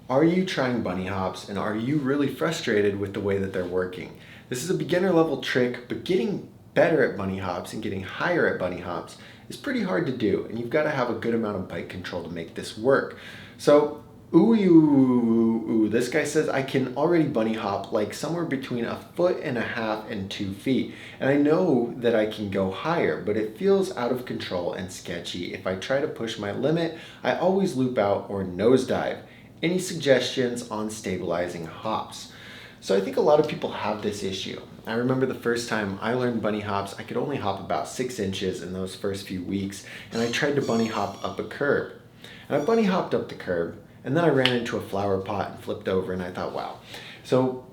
Are you trying bunny hops and are you really frustrated with the way that they're working? This is a beginner level trick, but getting better at bunny hops and getting higher at bunny hops is pretty hard to do, and you've got to have a good amount of bike control to make this work. So, this guy says I can already bunny hop like somewhere between 1.5 feet and 2 feet, and I know that I can go higher, but it feels out of control and sketchy. If I try to push my limit, I always loop out or nosedive. Any suggestions on stabilizing hops? So I think a lot of people have this issue. I remember the first time I learned bunny hops, I could only hop about 6 inches in those first few weeks, and I tried to bunny hop up a curb. And I bunny hopped up the curb, and then I ran into a flower pot and flipped over, and I thought, wow. So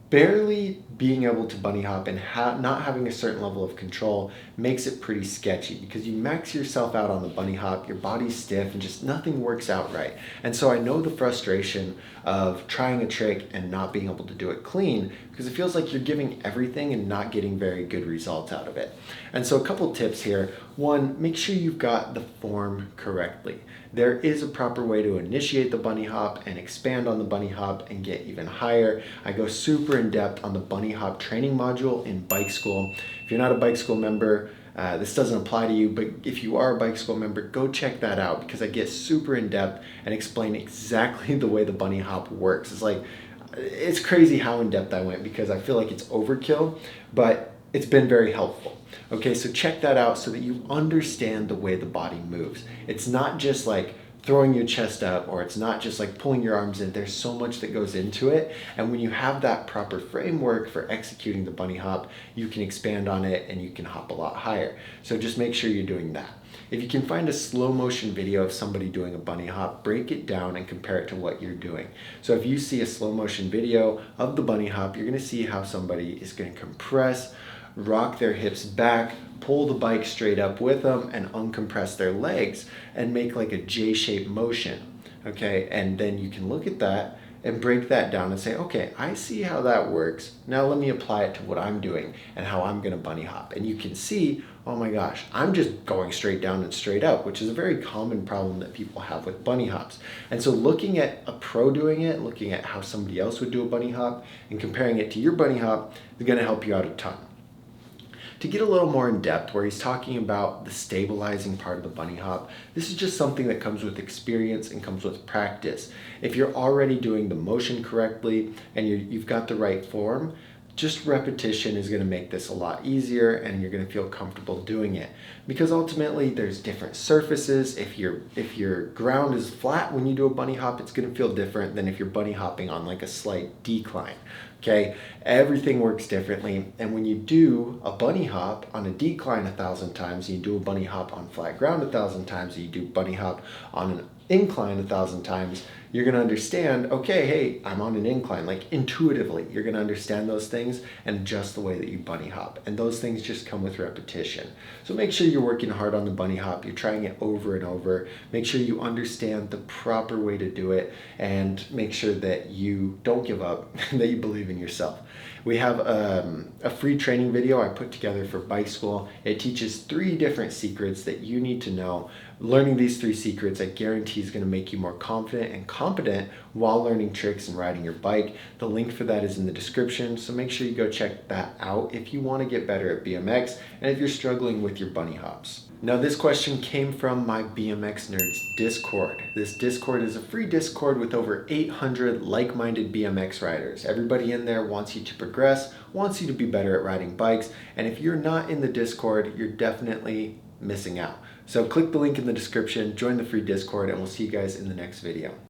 barely being able to bunny hop and not having a certain level of control makes it pretty sketchy, because you max yourself out on the bunny hop, your body's stiff, and just nothing works out right. And so I know the frustration of trying a trick and not being able to do it clean, because it feels like you're giving everything and not getting very good results out of it. And so a couple tips here. One, make sure you've got the form correctly. There is a proper way to initiate the bunny hop and expand on the bunny hop and get even higher. I go super in depth on the bunny hop training module in bike school. If you're not a bike school member, this doesn't apply to you, but if you are a bike school member, go check that out, because I get super in depth and explain exactly the way the bunny hop works. It's crazy how in depth I went, because I feel like it's overkill, but it's been very helpful. Okay, so check that out so that you understand the way the body moves. It's not just like throwing your chest up, or it's not just like pulling your arms in. There's so much that goes into it, and when you have that proper framework for executing the bunny hop, you can expand on it and you can hop a lot higher. So just make sure you're doing that. If you can find a slow motion video of somebody doing a bunny hop, break it down and compare it to what you're doing. So if you see a slow motion video of the bunny hop, you're going to see how somebody is going to compress, rock their hips back, pull the bike straight up with them, and uncompress their legs and make like a J-shaped motion. Okay, and then you can look at that and break that down and say, okay, I see how that works. Now let me apply it to what I'm doing and how I'm going to bunny hop. And you can see, oh my gosh, I'm just going straight down and straight up, which is a very common problem that people have with bunny hops. And so looking at a pro doing it, looking at how somebody else would do a bunny hop, and comparing it to your bunny hop is going to help you out a ton. To get a little more in depth, where he's talking about the stabilizing part of the bunny hop, this is just something that comes with experience and comes with practice. If you're already doing the motion correctly and you've got the right form, just repetition is going to make this a lot easier, and you're going to feel comfortable doing it. Because ultimately there's different surfaces. If your ground is flat when you do a bunny hop, it's going to feel different than if you're bunny hopping on like a slight decline. Okay, everything works differently, and when you do a bunny hop on a decline 1,000 times, you do a bunny hop on flat ground 1,000 times, you do bunny hop on an incline 1,000 times, you're going to understand, okay, hey, I'm on an incline. Like intuitively, you're going to understand those things and adjust the way that you bunny hop. And those things just come with repetition. So make sure you're working hard on the bunny hop. You're trying it over and over. Make sure you understand the proper way to do it, and make sure that you don't give up, that you believe in yourself. We have a free training video I put together for bike school. It teaches 3 different secrets that you need to know. Learning these 3 secrets, I guarantee, is going to make you more confident and competent while learning tricks and riding your bike. The link for that is in the description, so make sure you go check that out if you want to get better at BMX and if you're struggling with your bunny hops. Now, this question came from my BMX Nerds Discord. This Discord is a free Discord with over 800 like-minded BMX riders. Everybody in there wants you to progress, wants you to be better at riding bikes, and if you're not in the Discord, you're definitely missing out. So click the link in the description, join the free Discord, and we'll see you guys in the next video.